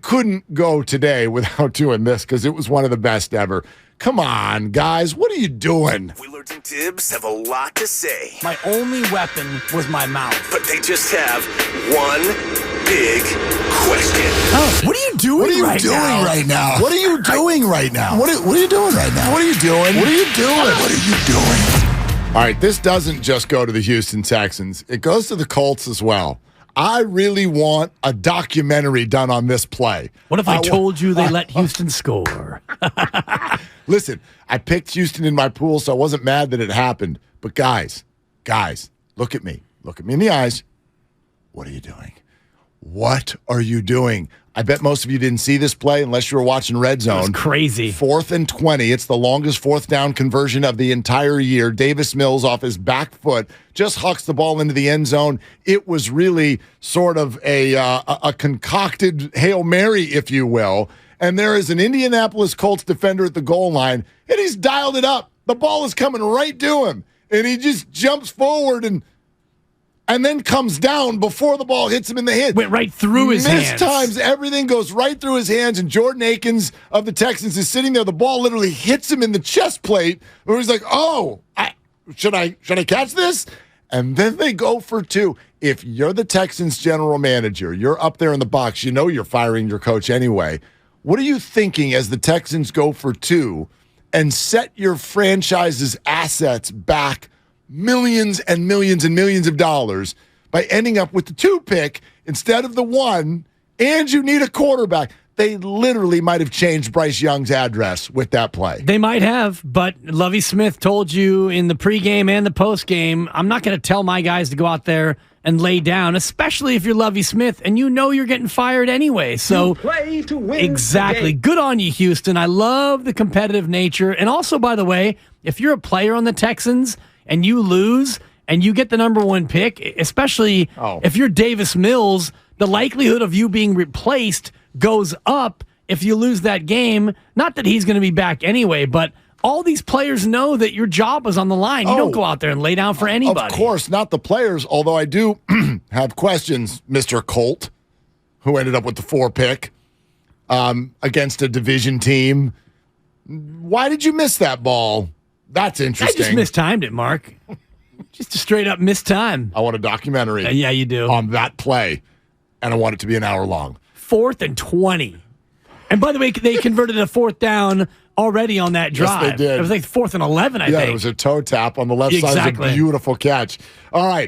couldn't go today without doing this because it was one of the best ever. Come on, guys. What are you doing? Willard and Tibbs have a lot to say. My only weapon was my mouth. But they just have one big question. Oh, what are you doing What are you right doing now? right now? What are you doing right now? What are you doing right now? What are you doing? What are you doing? What are you doing? All right, this doesn't just go to the Houston Texans. It goes to the Colts as well. I really want a documentary done on this play. What if I told you they let Houston score? Listen, I picked Houston in my pool, so I wasn't mad that it happened. But guys, look at me. Look at me in the eyes. What are you doing? What are you doing? I bet most of you didn't see this play unless you were watching Red Zone. It was crazy. 4th and 20. It's the longest fourth down conversion of the entire year. Davis Mills off his back foot just hucks the ball into the end zone. It was really sort of a concocted Hail Mary, if you will. And there is an Indianapolis Colts defender at the goal line, and he's dialed it up. The ball is coming right to him, and he just jumps forward and then comes down before the ball hits him in the head. Went right through his hands. Times, everything goes right through his hands, and Jordan Akins of the Texans is sitting there. The ball literally hits him in the chest plate, where he's like, oh, should I catch this? And then they go for 2. If you're the Texans general manager, you're up there in the box, you know you're firing your coach anyway. What are you thinking as the Texans go for 2 and set your franchise's assets back millions and millions and millions of dollars by ending up with the 2 pick instead of the 1, and you need a quarterback? They literally might have changed Bryce Young's address with that play. They might have, but Lovie Smith told you in the pregame and the postgame, I'm not going to tell my guys to go out there and lay down, especially if you're Lovie Smith and you know you're getting fired anyway. So you play to win. Exactly. Good on you, Houston. I love the competitive nature. And also, by the way, if you're a player on the Texans and you lose and you get the number 1 pick, especially if you're Davis Mills, the likelihood of you being replaced goes up if you lose that game. Not that he's going to be back anyway, but all these players know that your job is on the line. You don't go out there and lay down for anybody. Of course, not the players, although I do have questions, Mr. Colt, who ended up with the 4 pick against a division team. Why did you miss that ball? That's interesting. I just mistimed it, Mark. Just a straight up mistime. I want a documentary. Yeah, you do. On that play, and I want it to be an hour long. 4th and 20. And by the way, they converted a 4th down already on that drive. Yes, they did. It was like 4th and 11, I think. Yeah, it was a toe tap on the left side. It was a beautiful catch. All right.